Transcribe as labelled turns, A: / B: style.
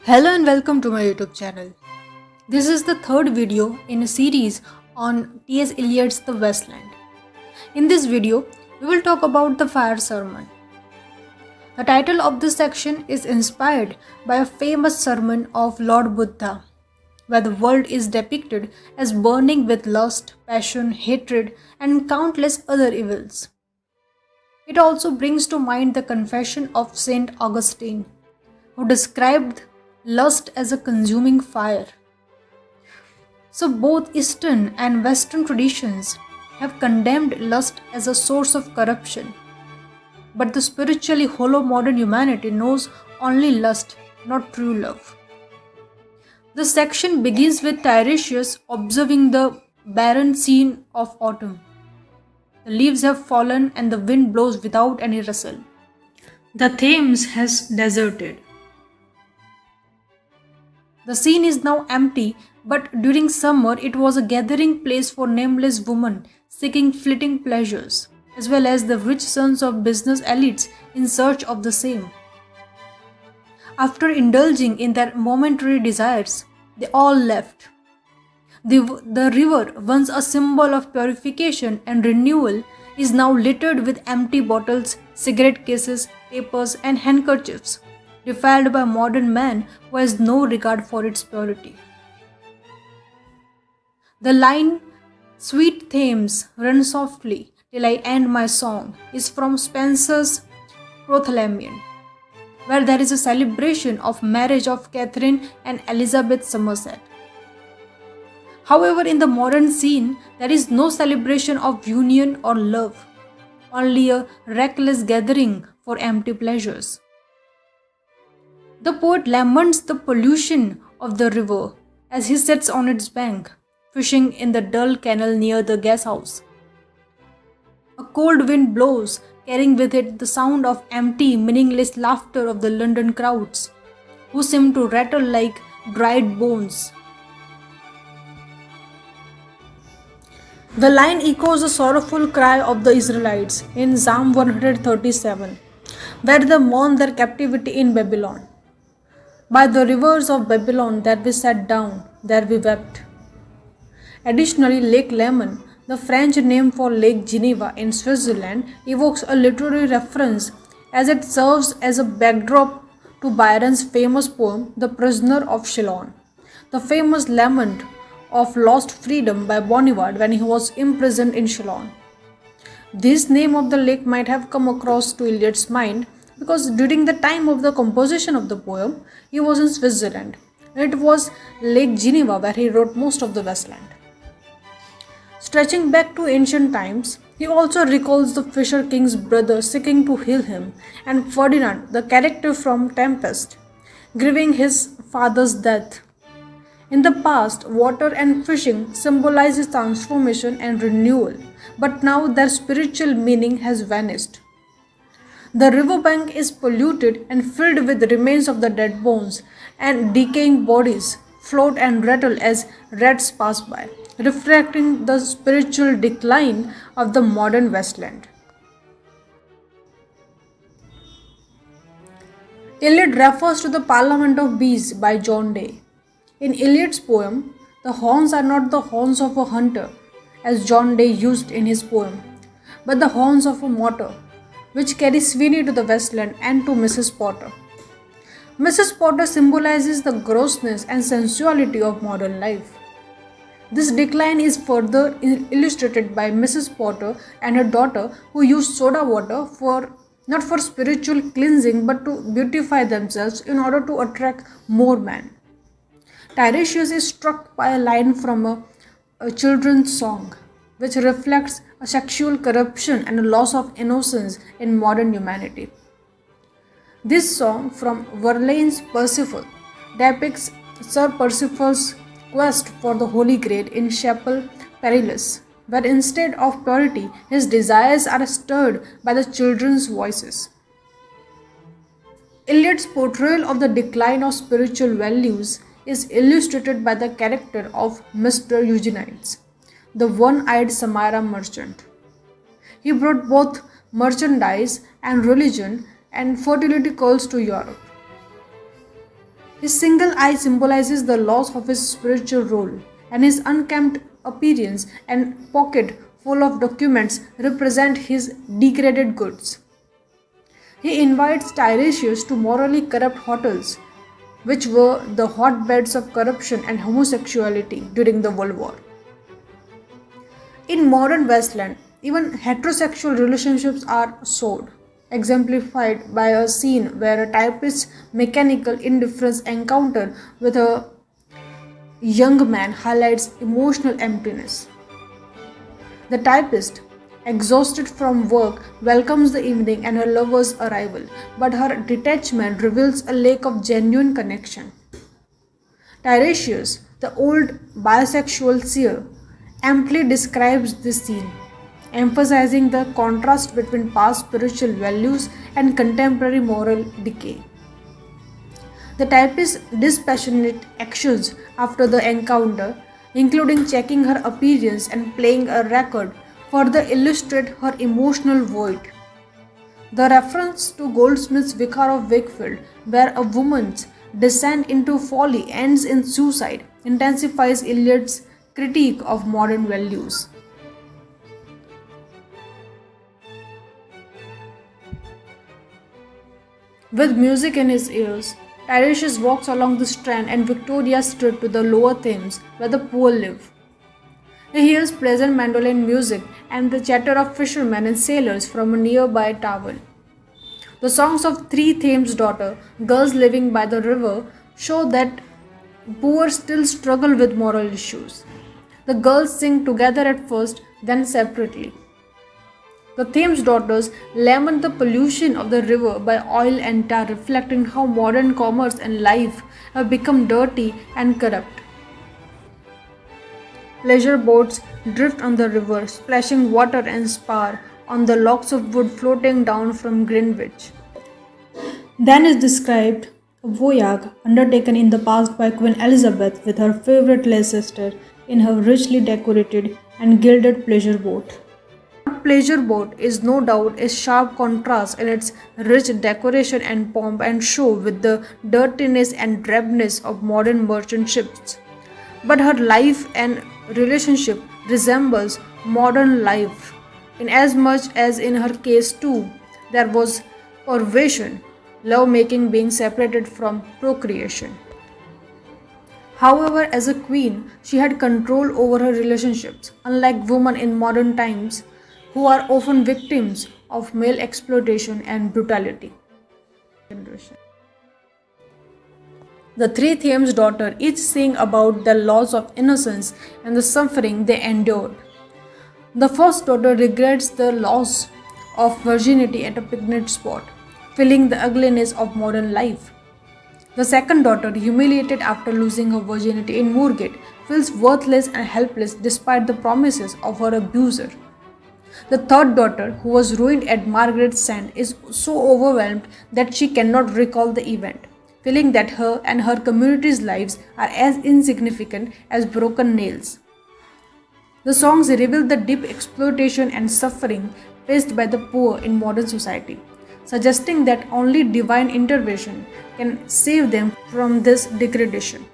A: Hello and welcome to my YouTube channel. This is the third video in a series on T.S. Eliot's The Wasteland. In this video, we will talk about the fire sermon. The title of this section is inspired by a famous sermon of Lord Buddha, where the world is depicted as burning with lust, passion, hatred, and countless other evils. It also brings to mind the confession of Saint Augustine, who described lust as a consuming fire. So, both Eastern and Western traditions have condemned lust as a source of corruption. But the spiritually hollow modern humanity knows only lust, not true love. The section begins with Tiresias observing the barren scene of autumn. The leaves have fallen and the wind blows without any rustle. The Thames has deserted. The scene is now empty, but during summer it was a gathering place for nameless women seeking fleeting pleasures, as well as the rich sons of business elites in search of the same. After indulging in their momentary desires, they all left. The river, once a symbol of purification and renewal, is now littered with empty bottles, cigarette cases, papers, and handkerchiefs, defiled by modern man who has no regard for its purity. The line, "Sweet Thames, run softly till I end my song," is from Spenser's Prothleamon, where there is a celebration of marriage of Catherine and Elizabeth Somerset. However, in the modern scene, there is no celebration of union or love, only a reckless gathering for empty pleasures. The poet laments the pollution of the river as he sits on its bank, fishing in the dull canal near the gas house. A cold wind blows, carrying with it the sound of empty, meaningless laughter of the London crowds, who seem to rattle like dried bones. The line echoes the sorrowful cry of the Israelites in Psalm 137, where they mourn their captivity in Babylon. "By the rivers of Babylon there we sat down, there we wept." Additionally, Lake Leman, the French name for Lake Geneva in Switzerland, evokes a literary reference as it serves as a backdrop to Byron's famous poem The Prisoner of Chillon, the famous lament of lost freedom by Bonivard when he was imprisoned in Chillon. This name of the lake might have come across to Eliot's mind because during the time of the composition of the poem, he was in Switzerland, and it was Lake Geneva where he wrote most of the Wasteland. Stretching back to ancient times, he also recalls the Fisher King's brother seeking to heal him, and Ferdinand, the character from Tempest, grieving his father's death. In the past, water and fishing symbolizes transformation and renewal, but now their spiritual meaning has vanished. The riverbank is polluted and filled with remains of the dead bones, and decaying bodies float and rattle as rats pass by, reflecting the spiritual decline of the modern wasteland. Eliot refers to the Parliament of Bees by John Day. In Eliot's poem, the horns are not the horns of a hunter, as John Day used in his poem, but the horns of a mortar, which carry Sweeney to the wasteland and to Mrs. Potter. Mrs. Potter symbolizes the grossness and sensuality of modern life. This decline is further illustrated by Mrs. Potter and her daughter, who use soda water not for spiritual cleansing but to beautify themselves in order to attract more men. Tiresias is struck by a line from a children's song, which reflects a sexual corruption and a loss of innocence in modern humanity. This song from Verlaine's Parsifal depicts Sir Percival's quest for the Holy Grail in Chapel Perilous, where instead of purity, his desires are stirred by the children's voices. Eliot's portrayal of the decline of spiritual values is illustrated by the character of Mr. Eugenides, the one-eyed Samara merchant. He brought both merchandise and religion and fertility calls to Europe. His single eye symbolizes the loss of his spiritual role, and his unkempt appearance and pocket full of documents represent his degraded goods. He invites Tiresias to morally corrupt hotels, which were the hotbeds of corruption and homosexuality during the World War. In modern Westland, even heterosexual relationships are sought, exemplified by a scene where a typist's mechanical indifference encounter with a young man highlights emotional emptiness. The typist, exhausted from work, welcomes the evening and her lover's arrival, but her detachment reveals a lack of genuine connection. Tiresias, the old bisexual seer, amply describes this scene, emphasizing the contrast between past spiritual values and contemporary moral decay. The typist's dispassionate actions after the encounter, including checking her appearance and playing a record, further illustrate her emotional void. The reference to Goldsmith's Vicar of Wakefield, where a woman's descent into folly ends in suicide, intensifies Eliot's critique of modern values. With music in his ears, Tiresias walks along the Strand and Victoria Street to the lower Thames, where the poor live. He hears pleasant mandolin music and the chatter of fishermen and sailors from a nearby tavern. The songs of Three Thames' Daughter, girls living by the river, show that poor still struggle with moral issues. The girls sing together at first, then separately. The Thames daughters lament the pollution of the river by oil and tar, reflecting how modern commerce and life have become dirty and corrupt. Pleasure boats drift on the river, splashing water and spar on the logs of wood floating down from Greenwich. Then is described a voyage undertaken in the past by Queen Elizabeth with her favorite Leicester in her richly decorated and gilded pleasure boat. Her pleasure boat is no doubt a sharp contrast in its rich decoration and pomp and show with the dirtiness and drabness of modern merchant ships. But her life and relationship resembles modern life, inasmuch as in her case too there was perversion, love making being separated from procreation. However, as a queen, she had control over her relationships, unlike women in modern times who are often victims of male exploitation and brutality. The Three Thames daughters each sing about the loss of innocence and the suffering they endured. The first daughter regrets the loss of virginity at a picnic spot, feeling the ugliness of modern life. The second daughter, humiliated after losing her virginity in Moorgate, feels worthless and helpless despite the promises of her abuser. The third daughter, who was ruined at Margaret's Sand, is so overwhelmed that she cannot recall the event, feeling that her and her community's lives are as insignificant as broken nails. The songs reveal the deep exploitation and suffering faced by the poor in modern society, suggesting that only divine intervention can save them from this degradation.